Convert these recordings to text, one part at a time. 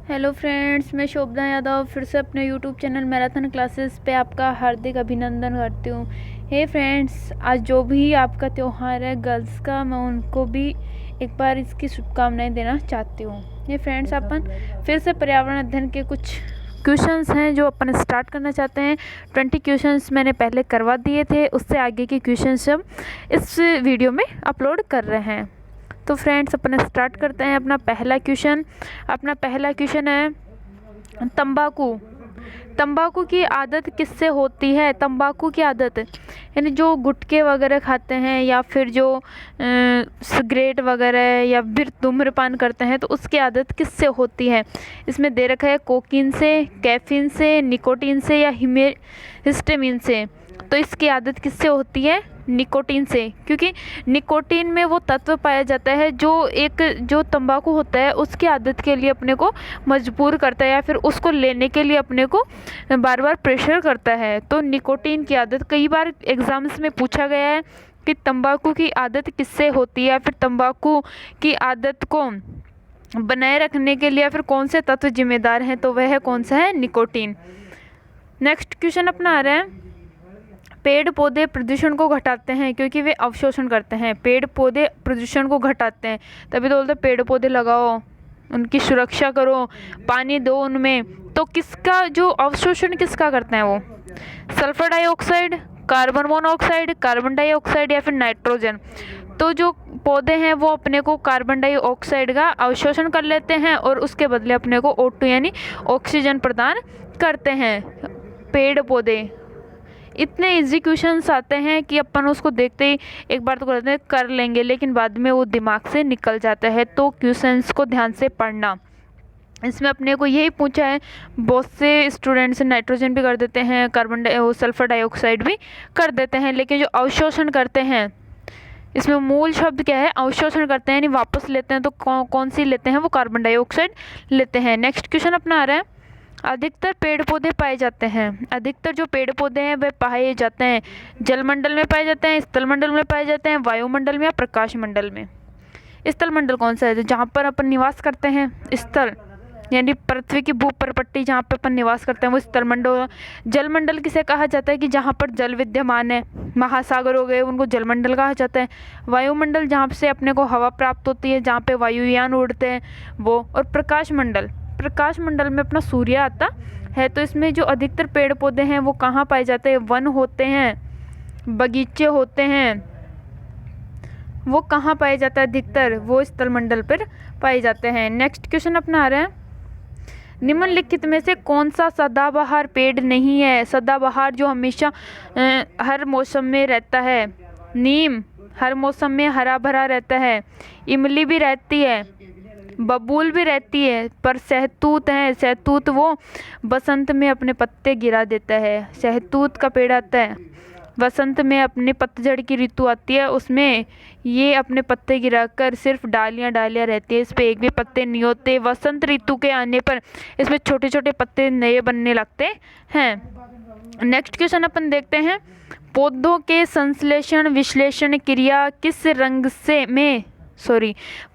Hello friends, मैं शोभना यादव फिर से अपने यूट्यूब चैनल मैराथन क्लासेस पे आपका हार्दिक अभिनंदन करती हूँ। हे फ्रेंड्स, आज जो भी आपका त्यौहार है गर्ल्स का, मैं उनको भी एक बार इसकी शुभकामनाएं देना चाहती हूँ। ये फ्रेंड्स, अपन फिर से पर्यावरण अध्ययन के कुछ क्वेश्चंस हैं जो अपन स्टार्ट करना चाहते हैं। 20 क्वेश्चंस मैंने पहले करवा दिए थे, उससे आगे के क्वेश्चंस हम इस वीडियो में अपलोड कर रहे हैं। तो फ्रेंड्स, अपन स्टार्ट करते हैं अपना पहला क्वेश्चन है तंबाकू। तंबाकू की आदत किससे होती है? तंबाकू की आदत यानी जो गुटखे वगैरह खाते हैं या फिर जो सिगरेट वगैरह या फिर धूम्रपान करते हैं, तो उसकी आदत किससे होती है? इसमें दे रखा है कोकीन से, कैफीन से, निकोटीन से या हिस्टामिन से। तो इसकी आदत किससे होती है? निकोटीन से, क्योंकि निकोटीन में वो तत्व पाया जाता है जो तंबाकू होता है उसकी आदत के लिए अपने को मजबूर करता है या फिर उसको लेने के लिए अपने को बार बार प्रेशर करता है। तो निकोटीन की आदत कई बार एग्जाम्स में पूछा गया है कि तंबाकू की आदत किससे होती है, या फिर तंबाकू की आदत को बनाए रखने के लिए या फिर कौन से तत्व जिम्मेदार हैं, तो वह कौन सा है? निकोटीन। नेक्स्ट क्वेश्चन अपना आ रहा है, पेड़ पौधे प्रदूषण को घटाते हैं क्योंकि वे अवशोषण करते हैं। पेड़ पौधे प्रदूषण को घटाते हैं, तभी तो बोलते हैं पेड़ पौधे लगाओ, उनकी सुरक्षा करो, पानी दो उनमें। तो किसका जो अवशोषण किसका करते हैं? वो sulphur dioxide, carbon monoxide, carbon dioxide या फिर नाइट्रोजन। तो जो पौधे हैं वो अपने को कार्बन डाइऑक्साइड का अवशोषण कर लेते हैं और उसके बदले अपने को O2 यानी ऑक्सीजन प्रदान करते हैं। पेड़ पौधे, इतने इजी क्वेश्चंस आते हैं कि अपन उसको देखते ही एक बार तो कहते हैं कर लेंगे, लेकिन बाद में वो दिमाग से निकल जाता है। तो क्वेश्चंस को ध्यान से पढ़ना। इसमें अपने को यही पूछा है, बहुत से स्टूडेंट्स नाइट्रोजन भी कर देते हैं, सल्फर डाइऑक्साइड भी कर देते हैं, लेकिन जो अवशोषण करते हैं, इसमें मूल शब्द क्या है? अवशोषण करते हैं, यानी वापस लेते हैं। तो कौन सी लेते हैं? वो कार्बन डाइऑक्साइड लेते हैं। नेक्स्ट क्वेश्चन अपना आ रहा है, अधिकतर पेड़ पौधे पाए जाते हैं। अधिकतर जो पेड़ पौधे हैं वे पाए जाते हैं जलमंडल में पाए जाते हैं, स्थल मंडल में पाए जाते हैं, वायुमंडल में या प्रकाश मंडल में। स्थल मंडल कौन सा है? जहाँ पर अपन निवास करते हैं, स्थल यानी पृथ्वी की भूपरपट्टी जहाँ पे अपन निवास करते हैं वो स्थल मंडल। जलमंडल किसे कहा जाता है? कि जहाँ पर जल विद्यमान है, महासागर हो गए, उनको जलमंडल कहा जाता है। वायुमंडल जहाँ से अपने को हवा प्राप्त होती है, जहाँ पे वायुयान उड़ते हैं वो। और प्रकाश मंडल में अपना सूर्य आता है। तो इसमें जो अधिकतर पेड़ पौधे हैं वो कहाँ पाए जाते हैं? वन होते हैं, बगीचे होते हैं, वो कहाँ पाए जाता है? अधिकतर वो स्थल मंडल पर पाए जाते हैं। नेक्स्ट क्वेश्चन अपना आ रहा है, निम्नलिखित में से कौन सा सदाबहार पेड़ नहीं है? सदाबहार जो हमेशा हर मौसम में रहता है। नीम हर मौसम में हरा भरा रहता है, इमली भी रहती है, बबूल भी रहती है, पर सहतूत वो बसंत में अपने पत्ते गिरा देता है। सहतूत का पेड़ आता है वसंत में, अपने पतझड़ की ऋतु आती है, उसमें ये अपने पत्ते गिराकर सिर्फ डालियां रहती है, इस पे एक भी पत्ते नहीं होते। वसंत ऋतु के आने पर इसमें छोटे छोटे पत्ते नए बनने लगते हैं। नेक्स्ट क्वेश्चन अपन देखते हैं, पौधों के संश्लेषण विश्लेषण क्रिया किस रंग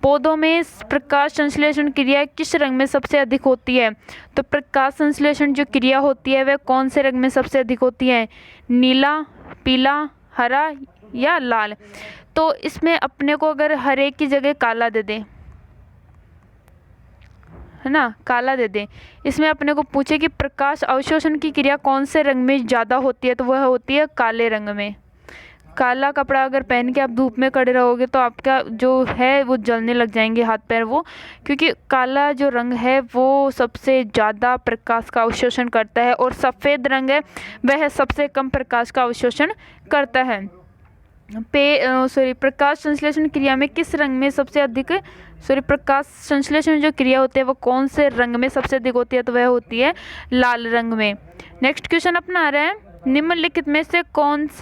पौधों में प्रकाश संश्लेषण क्रिया किस रंग में सबसे अधिक होती है? तो प्रकाश संश्लेषण जो क्रिया होती है वह कौन से रंग में सबसे अधिक होती है? नीला, पीला, हरा या लाल? तो इसमें अपने को अगर हरे की जगह काला दे दें, है ना, काला दे दें, इसमें अपने को पूछे कि प्रकाश अवशोषण की क्रिया कौन से रंग में ज़्यादा होती है, तो वह होती है काले रंग में। काला कपड़ा अगर पहन के आप धूप में खड़े रहोगे तो आपका जो है वो जलने लग जाएंगे हाथ पैर वो, क्योंकि काला जो रंग है वो सबसे ज़्यादा प्रकाश का अवशोषण करता है, और सफ़ेद रंग है वह सबसे कम प्रकाश का अवशोषण करता है। प्रकाश संश्लेषण क्रिया में किस रंग में सबसे अधिक प्रकाश संश्लेषण जो क्रिया होती है वो कौन से रंग में सबसे अधिक होती है? तो वह होती है लाल रंग में। नेक्स्ट क्वेश्चन अपना आ रहा है, निम्नलिखित में से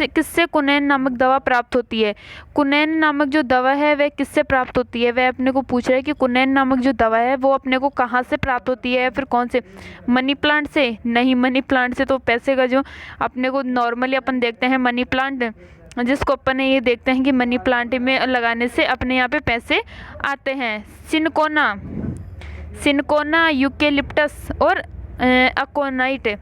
किससे कुनैन नामक दवा प्राप्त होती है? कुनैन नामक जो दवा है वह किससे प्राप्त होती है? वह अपने को पूछ रहा है कि कुनैन नामक जो दवा है वो अपने को कहाँ से प्राप्त होती है, या फिर कौन से? मनी प्लांट से? नहीं, मनी प्लांट से तो पैसे का जो अपने को नॉर्मली अपन देखते हैं मनी प्लांट, जिसको अपन ये देखते हैं कि मनी प्लांट में लगाने से अपने यहाँ पे पैसे आते हैं। सिनकोना, यूकेलिप्टस और अकोनाइट।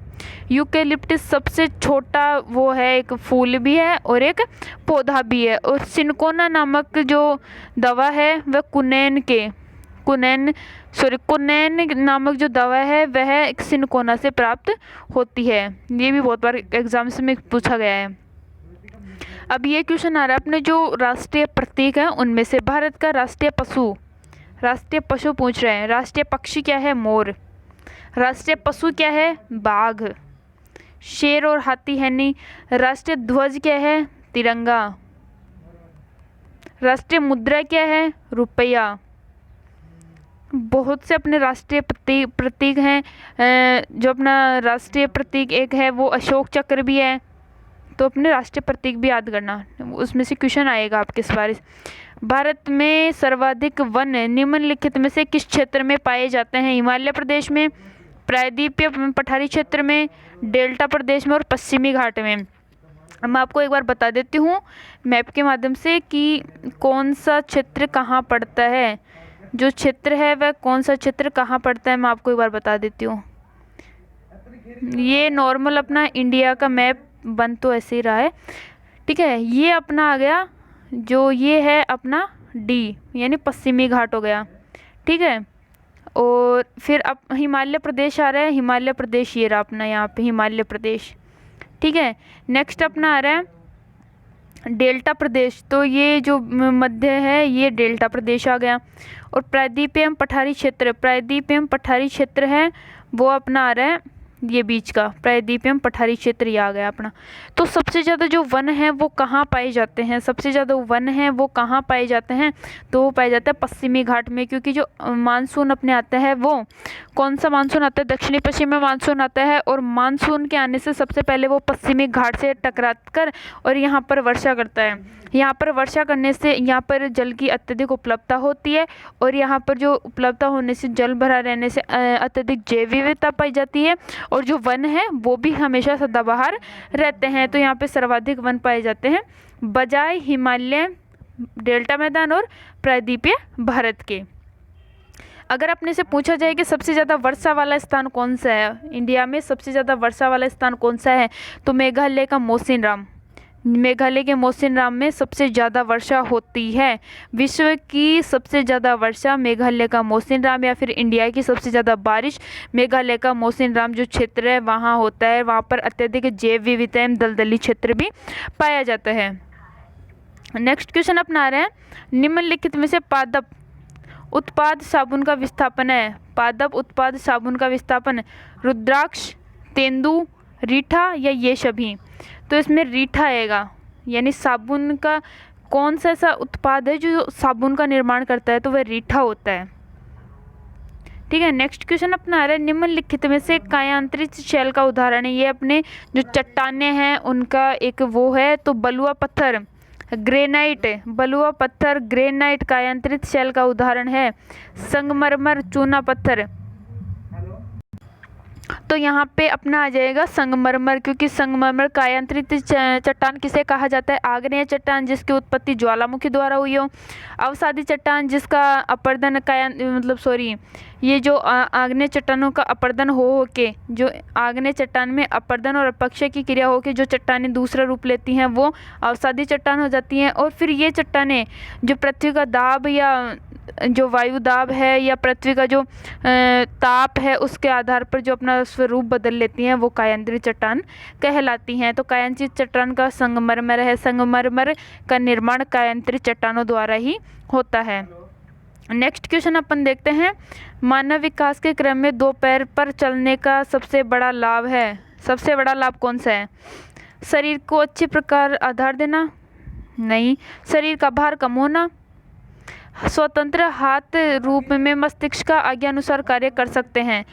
यूकेलिप्टस सबसे छोटा वो है, एक फूल भी है और एक पौधा भी है। और सिनकोना नामक जो दवा है वह कुनैन नामक जो दवा है वह एक सिनकोना से प्राप्त होती है। ये भी बहुत बार एग्जाम्स में पूछा गया है। अब ये क्वेश्चन आ रहा है, अपने जो राष्ट्रीय प्रतीक है उनमें से भारत का राष्ट्रीय पशु पूछ रहे हैं। राष्ट्रीय पक्षी क्या है? मोर। राष्ट्रीय पशु क्या है? बाघ। शेर और हाथी है नहीं। राष्ट्रीय ध्वज क्या है? तिरंगा। राष्ट्रीय मुद्रा क्या है? रुपया। बहुत से अपने राष्ट्रीय प्रतीक हैं। जो अपना राष्ट्रीय प्रतीक एक है वो अशोक चक्र भी है, तो अपने राष्ट्रीय प्रतीक भी याद करना, उसमें से क्वेश्चन आएगा आपके इस बार। भारत में सर्वाधिक वन निम्नलिखित में से किस क्षेत्र में पाए जाते हैं? हिमालय प्रदेश में, प्रायद्वीपीय पठारी क्षेत्र में, डेल्टा प्रदेश में और पश्चिमी घाट में। मैं आपको एक बार बता देती हूँ मैप के माध्यम से कि कौन सा क्षेत्र कहाँ पड़ता है। जो क्षेत्र है वह कौन सा क्षेत्र कहाँ पड़ता है, मैं आपको एक बार बता देती हूँ। ये नॉर्मल अपना इंडिया का मैप बन तो ऐसे ही रहा है, ठीक है। ये अपना आ गया, जो ये है अपना डी यानी पश्चिमी घाट हो गया, ठीक है। और फिर अब हिमालय प्रदेश आ रहा है। हिमालय प्रदेश ये रहा अपना यहाँ पे हिमालय प्रदेश, ठीक है। नेक्स्ट अपना आ रहा है डेल्टा प्रदेश, तो ये जो मध्य है ये डेल्टा प्रदेश आ गया। और प्रायद्वीपीय पठारी क्षेत्र है वो अपना आ रहा है ये बीच का प्रायद्वीपीय पठारी क्षेत्र ये आ गया अपना। तो सबसे ज़्यादा जो वन है वो कहाँ पाए जाते हैं? सबसे ज़्यादा वन है वो कहाँ पाए जाते हैं? तो वो पाए जाते हैं पश्चिमी घाट में, क्योंकि जो मानसून अपने आता है वो कौन सा मानसून आता है? दक्षिणी पश्चिमी मानसून आता है। और मानसून के आने से सबसे पहले वो पश्चिमी घाट से टकरा कर और यहाँ पर वर्षा करता है। यहाँ पर वर्षा करने से यहाँ पर जल की अत्यधिक उपलब्धता होती है, और यहाँ पर जो उपलब्धता होने से जल भरा रहने से अत्यधिक जैव विविधता पाई जाती है, और जो वन है वो भी हमेशा सदाबहार रहते हैं। तो यहाँ पे सर्वाधिक वन पाए जाते हैं बजाय हिमालय, डेल्टा मैदान और प्रायद्वीपीय भारत के। अगर अपने से पूछा जाए कि सबसे ज़्यादा वर्षा वाला स्थान कौन सा है इंडिया में, सबसे ज़्यादा वर्षा वाला स्थान कौन सा है, तो मेघालय का मौसिनराम। मेघालय के मौसिनराम में सबसे ज़्यादा वर्षा होती है। विश्व की सबसे ज़्यादा वर्षा मेघालय का मौसिनराम, या फिर इंडिया की सबसे ज़्यादा बारिश मेघालय का मौसिनराम जो क्षेत्र है वहाँ होता है। वहाँ पर अत्यधिक जैव विविधता एवं दलदली क्षेत्र भी पाया जाता है। नेक्स्ट क्वेश्चन अपना रहे हैं, निम्नलिखित में से पादप उत्पाद साबुन का विस्थापन है। पादप उत्पाद साबुन का विस्थापन रुद्राक्ष, तेंदु, रीठा या ये सभी। तो इसमें रीठा आएगा, यानी साबुन का कौन सा ऐसा उत्पाद है जो साबुन का निर्माण करता है, तो वह रीठा होता है, ठीक है। नेक्स्ट क्वेश्चन अपना आ रहा है, निम्नलिखित में से कायांतरित शैल का उदाहरण है। ये अपने जो चट्टानें हैं उनका एक वो है, तो बलुआ पत्थर ग्रेनाइट कायांतरित शैल का उदाहरण है। संगमरमर, चूना पत्थर, तो यहाँ पे अपना आ जाएगा संगमरमर, क्योंकि संगमरमर कायांतरित चट्टान किसे कहा जाता है? आग्नेय चट्टान जिसकी उत्पत्ति ज्वालामुखी द्वारा हुई हो। अवसादी चट्टान जिसका अपर्दन ये जो आग्नेय चट्टानों का अपर्दन हो के, जो आग्नेय चट्टान में अपर्दन और अपक्षय की क्रिया हो के जो चट्टानें दूसरा रूप लेती हैं वो अवसादी चट्टान हो जाती हैं। और फिर ये चट्टानें जो पृथ्वी का दाब या जो वायु दाब है या पृथ्वी का जो ताप है उसके आधार पर जो अपना स्वरूप बदल लेती हैं वो कायांतरित चट्टान कहलाती हैं। तो कायांतरित चट्टान का संगमरमर है। संगमरमर का निर्माण कायांतरित चट्टानों द्वारा ही होता है। नेक्स्ट क्वेश्चन अपन देखते हैं, मानव विकास के क्रम में दो पैर पर चलने का सबसे बड़ा लाभ है। सबसे बड़ा लाभ कौन सा है? शरीर को अच्छे प्रकार आधार देना? नहीं। शरीर का भार कम होना? स्वतंत्र हाथ रूप में मस्तिष्क का आज्ञानुसार कार्य कर सकते हैं?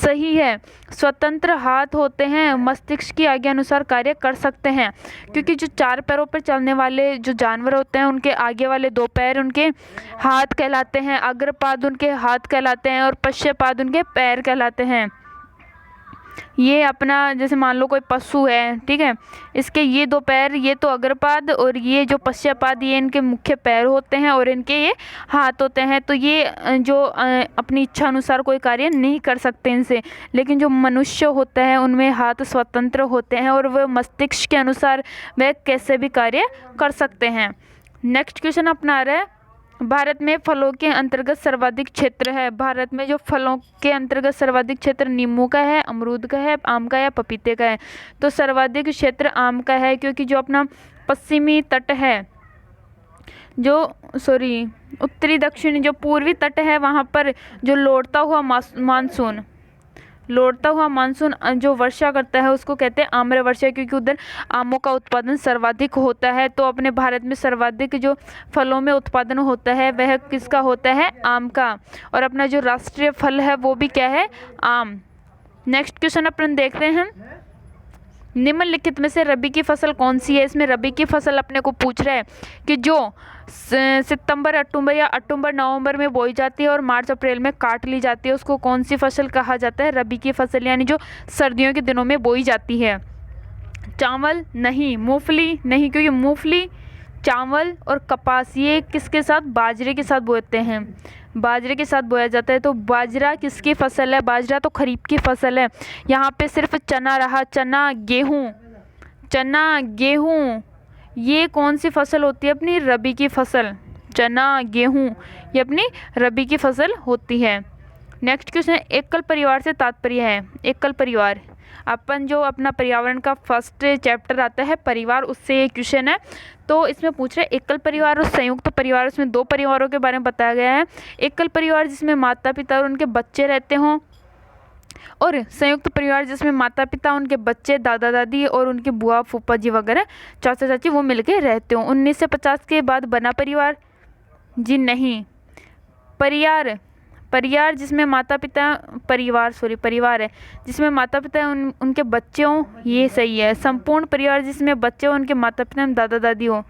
सही है, स्वतंत्र हाथ होते हैं, मस्तिष्क की आज्ञानुसार कार्य कर सकते हैं, क्योंकि जो चार पैरों पर चलने वाले जो जानवर होते हैं उनके आगे वाले दो पैर उनके हाथ कहलाते हैं, अग्रपाद उनके हाथ कहलाते हैं और पश्चपाद उनके पैर कहलाते हैं। ये अपना जैसे मान लो कोई पशु है, ठीक है, इसके ये दो पैर, ये तो अग्रपाद और ये जो पश्चपाद, ये इनके मुख्य पैर होते हैं और इनके ये हाथ होते हैं। तो ये जो अपनी इच्छा अनुसार कोई कार्य नहीं कर सकते इनसे। लेकिन जो मनुष्य होता है उनमें हाथ स्वतंत्र होते हैं और वह मस्तिष्क के अनुसार वह कैसे भी कार्य कर सकते हैं। नेक्स्ट क्वेश्चन अपना आ रहा है, भारत में फलों के अंतर्गत सर्वाधिक क्षेत्र है। भारत में जो फलों के अंतर्गत सर्वाधिक क्षेत्र नींबू का है, अमरूद का है, आम का या पपीते का है। तो सर्वाधिक क्षेत्र आम का है, क्योंकि जो अपना पश्चिमी तट है, उत्तरी दक्षिणी जो पूर्वी तट है, वहाँ पर जो लौटता हुआ मानसून जो वर्षा करता है उसको कहते हैं आम्र वर्षा, क्योंकि उधर आमों का उत्पादन सर्वाधिक होता है। तो अपने भारत में सर्वाधिक जो फलों में उत्पादन होता है वह किसका होता है? आम का। और अपना जो राष्ट्रीय फल है वो भी क्या है? आम। नेक्स्ट क्वेश्चन अपन देखते हैं, निम्नलिखित में से रबी की फसल कौन सी है? इसमें रबी की फसल अपने को पूछ रहा है कि जो सितंबर अक्टूबर या अक्टूबर नवंबर में बोई जाती है और मार्च अप्रैल में काट ली जाती है, उसको कौन सी फसल कहा जाता है? रबी की फसल, यानी जो सर्दियों के दिनों में बोई जाती है। चावल नहीं, मूंगफली नहीं, क्योंकि मूंगफली, चावल और कपास ये किसके साथ? बाजरे के साथ बोते हैं, बाजरे के साथ बोया जाता है। तो बाजरा किसकी फसल है? बाजरा तो खरीफ की फसल है। यहाँ पे सिर्फ चना रहा, चना गेहूँ ये कौन सी फसल होती है? अपनी रबी की फसल। चना गेहूँ ये अपनी रबी की फसल होती है। नेक्स्ट क्वेश्चन, एकल परिवार से तात्पर्य है। एकल परिवार, अपन जो अपना पर्यावरण का फर्स्ट चैप्टर आता है परिवार, उससे ये क्वेश्चन है। तो इसमें पूछ रहे एकल परिवार और संयुक्त परिवार, उसमें दो परिवारों के बारे में बताया गया है। एकल परिवार जिसमें माता पिता और उनके बच्चे रहते हों, और संयुक्त परिवार जिसमें माता पिता, उनके बच्चे, दादा दादी और उनके बुआ फूफा जी वगैरह, चाचा चाची वो मिलके रहते हों। 1950 के बाद बना परिवार? जी नहीं। परिवार जिसमें माता पिता, परिवार है जिसमें माता पिता उनके बच्चे हों, ये सही है। संपूर्ण परिवार जिसमें बच्चे हों, उनके माता पिता, दादा दादी हों।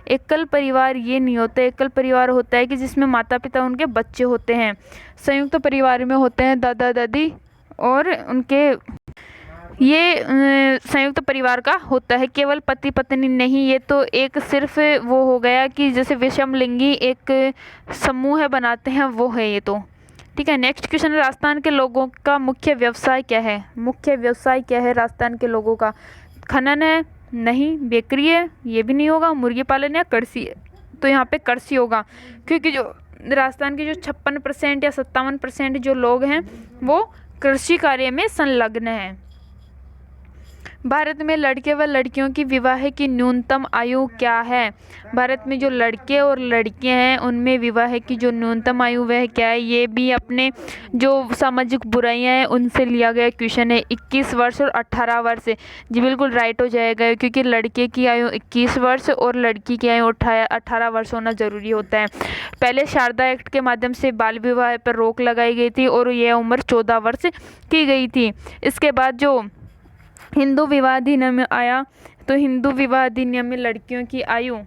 एकल परिवार ये नहीं होता। एकल परिवार होता है कि जिसमें माता पिता उनके बच्चे होते हैं। संयुक्त परिवार में होते हैं दादा दादी और उनके, ये संयुक्त परिवार का होता है। केवल पति पत्नी नहीं, ये तो एक सिर्फ वो हो गया कि जैसे विषम लिंगी एक समूह बनाते हैं, वो है ये तो, ठीक है। नेक्स्ट क्वेश्चन, राजस्थान के लोगों का मुख्य व्यवसाय क्या है? मुख्य व्यवसाय क्या है राजस्थान के लोगों का? खनन है? नहीं। बेकरी है? ये भी नहीं होगा। मुर्गी पालन या कृषि है? तो यहाँ पे कृषि होगा, क्योंकि जो राजस्थान के जो 56% या 57% जो लोग हैं वो कृषि कार्य में संलग्न हैं। भारत में लड़के व लड़कियों की विवाह की न्यूनतम आयु क्या है? भारत में जो लड़के और लड़कियां हैं उनमें विवाह की जो न्यूनतम आयु वह क्या है? ये भी अपने जो सामाजिक बुराइयां हैं उनसे लिया गया क्वेश्चन है। 21 वर्ष और 18 वर्ष। जी बिल्कुल राइट हो जाएगा, क्योंकि लड़के की आयु 21 वर्ष और लड़की की आयु 18 वर्ष होना ज़रूरी होता है। पहले शारदा एक्ट के माध्यम से बाल विवाह पर रोक लगाई गई थी और यह उम्र 14 वर्ष की गई थी। इसके बाद जो हिंदू विवाह अधिनियम आया, तो हिंदू विवाह अधिनियम में लड़कियों की आयु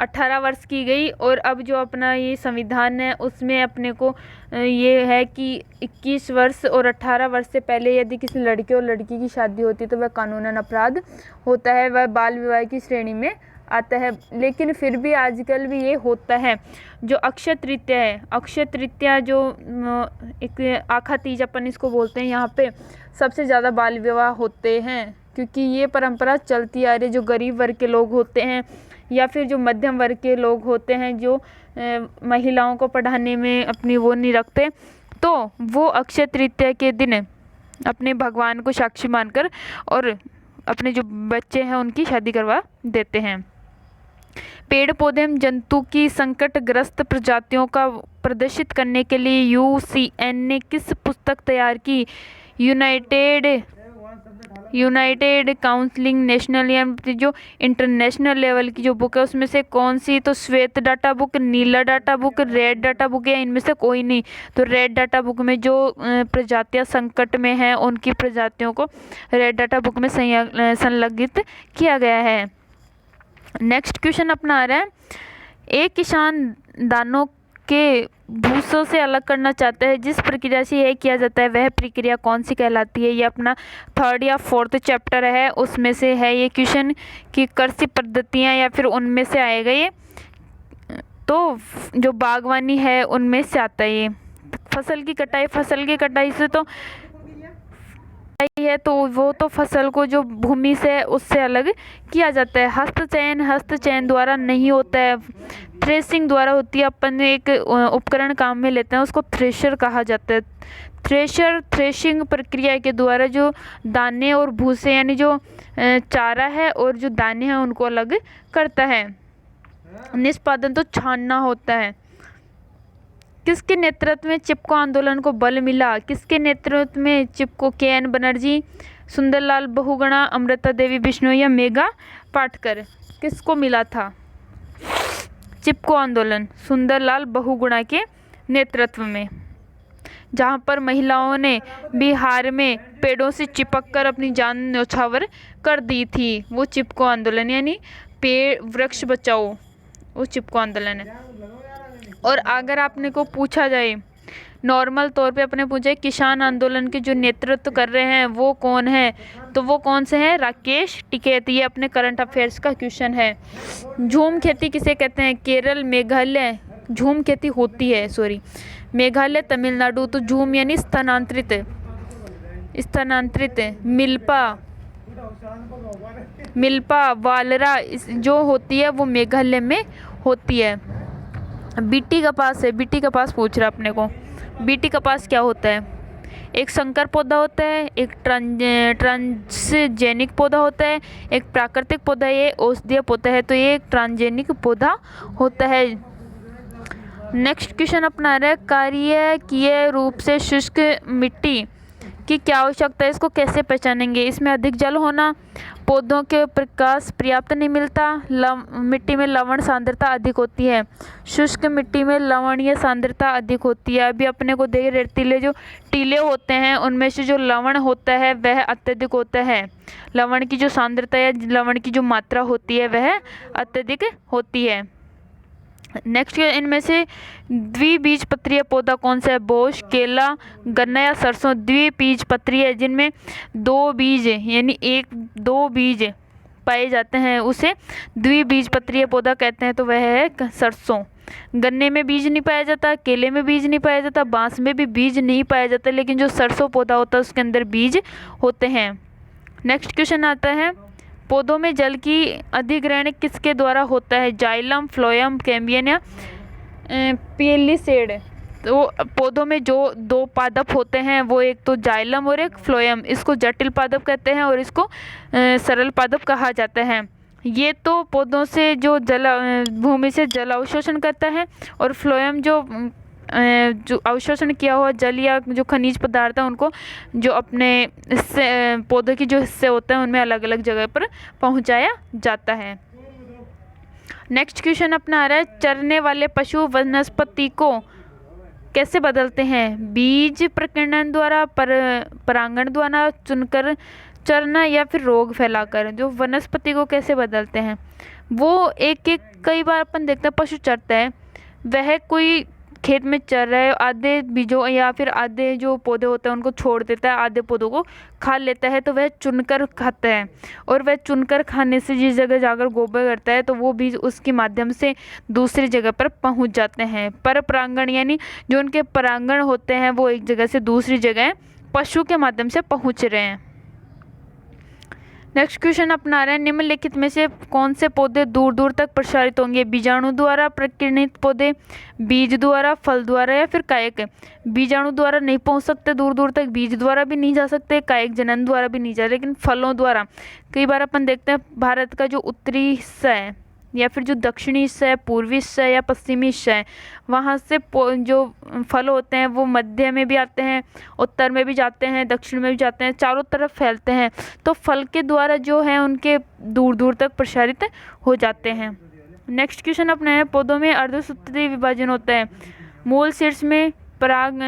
18 वर्ष की गई। और अब जो अपना ये संविधान है उसमें अपने को ये है कि 21 वर्ष और 18 वर्ष से पहले यदि किसी लड़के और लड़की की शादी होती है तो वह कानूनन अपराध होता है, वह बाल विवाह की श्रेणी में आता है। लेकिन फिर भी आजकल भी ये होता है। जो अक्षय तृतीया है, अक्षय तृतीया जो एक आखा तीज अपन इसको बोलते हैं, यहाँ पे सबसे ज़्यादा बाल विवाह होते हैं, क्योंकि ये परंपरा चलती आ रही है। जो गरीब वर्ग के लोग होते हैं या फिर जो मध्यम वर्ग के लोग होते हैं, जो महिलाओं को पढ़ाने में अपनी वो नहीं रखते, तो वो अक्षय तृतीया के दिन अपने भगवान को साक्षी मानकर और अपने जो बच्चे हैं उनकी शादी करवा देते हैं। पेड़ पौधे एवं जंतु की संकटग्रस्त प्रजातियों का प्रदर्शित करने के लिए यूसीएन ने किस पुस्तक तैयार की? यूनाइटेड काउंसिलिंग नेशनल या जो इंटरनेशनल लेवल की जो बुक है उसमें से कौन सी? तो श्वेत डाटा बुक, नीला data book, red data book, या इनमें से कोई नहीं। तो रेड डाटा बुक में जो प्रजातियां संकट में हैं उनकी प्रजातियों को रेड डाटा बुक में संलग्नित किया गया है। नेक्स्ट क्वेश्चन अपना आ रहा है, एक किसान दानों के भूसों से अलग करना चाहता है, जिस प्रक्रिया से यह किया जाता है वह प्रक्रिया कौन सी कहलाती है। ये अपना 3rd या 4th चैप्टर है, उसमें से है ये क्वेश्चन कि कृषि पद्धतियाँ या फिर उनमें से आएगा ये। तो जो बागवानी है उनमें से आता है ये। फसल की कटाई से तो है, तो वो तो फसल को जो भूमि से उससे अलग किया जाता है। हस्तचयन द्वारा नहीं होता है, थ्रेसिंग द्वारा होती है। अपन एक उपकरण काम में लेते हैं, उसको थ्रेशर कहा जाता है। थ्रेशिंग प्रक्रिया के द्वारा जो दाने और भूसे यानी जो चारा है और जो दाने हैं उनको अलग करता है। निष्पादन तो छानना होता है। किसके नेतृत्व में चिपको आंदोलन को बल मिला। किसके नेतृत्व में चिपको, के.एन. बनर्जी, सुंदरलाल बहुगुणा, अमृता देवी बिश्नोई या मेघा पाटकर, किसको मिला था चिपको आंदोलन? सुंदरलाल बहुगुणा के नेतृत्व में, जहाँ पर महिलाओं ने बिहार में पेड़ों से चिपक कर अपनी जान न्यौछावर कर दी थी। वो चिपको आंदोलन यानी पेड़ वृक्ष बचाओ, वो चिपको आंदोलन है। और अगर आपने को पूछा जाए, नॉर्मल तौर पे अपने पूछे किसान आंदोलन के जो नेतृत्व कर रहे हैं वो कौन है, तो वो कौन से हैं? राकेश टिकैत। ये अपने करंट अफेयर्स का क्वेश्चन है। झूम खेती किसे कहते हैं? केरल, मेघालय झूम खेती होती है, मेघालय, तमिलनाडु। तो झूम यानी स्थानांतरित, मिल्पा वालरा जो होती है वो मेघालय में होती है। बीटी कपास पूछ रहा अपने को। बीटी कपास क्या होता है? एक संकर पौधा होता है, एक ट्रांसजेनिक पौधा होता है, एक प्राकृतिक पौधा, ये औषधीय पौधा है। तो ये एक ट्रांसजेनिक पौधा होता है। नेक्स्ट क्वेश्चन अपना रहा है, कार्यकीय रूप से शुष्क मिट्टी की क्या आवश्यकता है, इसको कैसे पहचानेंगे? इसमें अधिक जल होना, पौधों के प्रकाश पर्याप्त नहीं मिलता, मिट्टी में लवण सांद्रता अधिक होती है। शुष्क मिट्टी में लवणीय सांद्रता अधिक होती है। अभी अपने को देख रेतीले जो टीले होते हैं उनमें से जो लवण होता है वह अत्यधिक होता है। लवण की जो सांद्रता या लवण की जो मात्रा होती है वह अत्यधिक होती है। नेक्स्ट, इनमें से द्विबीजपत्रीय पौधा कौन सा है? बोश, केला, गन्ना या सरसों। द्विबीजपत्रीय जिनमें 2 बीज यानी 1-2 बीज पाए जाते हैं उसे द्विबीजपत्रीय पौधा कहते हैं। तो वह है सरसों। गन्ने में बीज नहीं पाया जाता, केले में बीज नहीं पाया जाता, बांस में भी बीज नहीं पाया जाता, लेकिन जो सरसों पौधा होता है उसके अंदर बीज होते हैं। नेक्स्ट क्वेश्चन आता है, पौधों में जल की अधिग्रहण किसके द्वारा होता है? जाइलम, फ्लोएम, कैम्बियम या पेलिसेड। तो पौधों में जो 2 पादप होते हैं वो एक तो जाइलम और एक फ्लोएम। इसको जटिल पादप कहते हैं और इसको सरल पादप कहा जाता है। ये तो पौधों से जो भूमि से जल अवशोषण करता है, और फ्लोएम जो अवशोषण किया हुआ जल या जो खनिज पदार्थ है उनको जो अपने हिस्से पौधे की जो हिस्से होते हैं उनमें अलग अलग जगह पर पहुंचाया जाता है। नेक्स्ट क्वेश्चन अपना आ रहा है, चरने वाले पशु वनस्पति को कैसे बदलते हैं? बीज प्रकीर्णन द्वारा, परागण द्वारा, चुनकर चरना या फिर रोग फैलाकर। जो वनस्पति को कैसे बदलते हैं वो कई बार अपन देखते हैं पशु चरता है, वह कोई खेत में चर रहा है, आधे बीजों या फिर आधे जो पौधे होते हैं उनको छोड़ देता है, आधे पौधों को खा लेता है, तो वह चुनकर खाता है। और वह चुनकर खाने से जिस जगह जाकर गोबर करता है तो वो बीज उसके माध्यम से दूसरी जगह पर पहुंच जाते हैं। पर परागण यानी जो उनके परागण होते हैं वो एक जगह से दूसरी जगह पशु के माध्यम से पहुँच रहे हैं। नेक्स्ट क्वेश्चन अपना रहे हैं, निम्नलिखित में से कौन से पौधे दूर दूर तक प्रसारित होंगे? बीजाणु द्वारा प्रकीर्णित पौधे, बीज द्वारा, फल द्वारा या फिर कायक। बीजाणु द्वारा नहीं पहुंच सकते दूर दूर तक, बीज द्वारा भी नहीं जा सकते, कायक जनन द्वारा भी नहीं जा, लेकिन फलों द्वारा कई बार अपन देखते हैं भारत का जो उत्तरी हिस्सा है या फिर जो दक्षिणी हिस्सा है, पूर्वी हिस्सा है या पश्चिमी हिस्सा है, वहाँ से जो फल होते हैं वो मध्य में भी आते हैं, उत्तर में भी जाते हैं, दक्षिण में भी जाते हैं, चारों तरफ फैलते हैं। तो फल के द्वारा जो है उनके दूर दूर तक प्रसारित हो जाते हैं। नेक्स्ट क्वेश्चन अपना है, पौधों में अर्धसूत्री विभाजन होता है? मूल शीर्ष में, पराग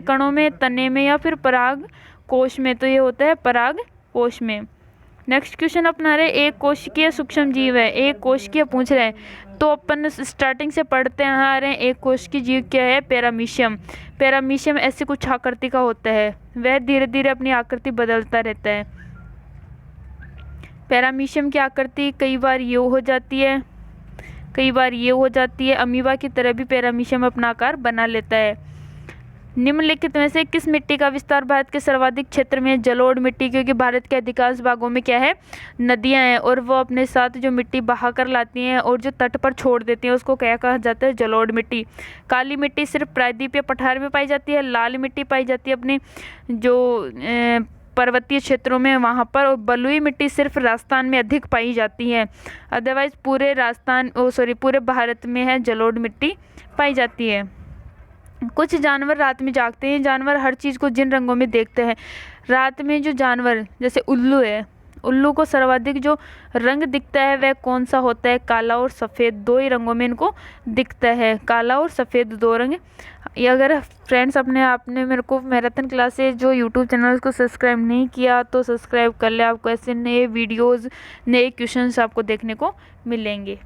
कणों में, तने में या फिर पराग कोश में। तो ये होता है पराग कोश में। नेक्स्ट क्वेश्चन अपना रहे एक कोशिकीय सूक्ष्म जीव है, एक कोशिकीय पूछ रहे हैं तो अपन स्टार्टिंग से पढ़ते आ रहे हैं। एक कोशिकीय जीव क्या है? पैरामीशियम। पैरामीशियम ऐसी कुछ आकृति का होता है, वह धीरे धीरे अपनी आकृति बदलता रहता है। पैरामीशियम की आकृति कई बार ये हो जाती है, कई बार ये हो जाती है। अमीबा की तरह भी पैरामीशियम अपना आकार बना लेता है। निम्नलिखित में से किस मिट्टी का विस्तार भारत के सर्वाधिक क्षेत्र में है? जलोढ़ मिट्टी, क्योंकि भारत के अधिकांश भागों में क्या है? नदियां हैं और वो अपने साथ जो मिट्टी बहा कर लाती हैं और जो तट पर छोड़ देती हैं उसको क्या कहा जाता है? जलोढ़ मिट्टी। काली मिट्टी सिर्फ प्रायद्वीपीय पठार में पाई जाती है। लाल मिट्टी पाई जाती है अपने जो पर्वतीय क्षेत्रों में वहाँ पर, और बलुई मिट्टी सिर्फ राजस्थान में अधिक पाई जाती है। अदरवाइज पूरे पूरे भारत में है जलोढ़ मिट्टी पाई जाती है। कुछ जानवर रात में जागते हैं। जानवर हर चीज़ को जिन रंगों में देखते हैं। रात में जो जानवर जैसे उल्लू है, उल्लू को सर्वाधिक जो रंग दिखता है वह कौन सा होता है? काला और सफ़ेद, दो ही रंगों में इनको दिखता है, काला और सफ़ेद दो रंग। ये अगर फ्रेंड्स आपने मेरे को मैराथन क्लासेस जो यूट्यूब चैनल को सब्सक्राइब नहीं किया तो सब्सक्राइब कर ले, आपको ऐसे नए वीडियोज़, नए क्वेश्चंस आपको देखने को मिलेंगे।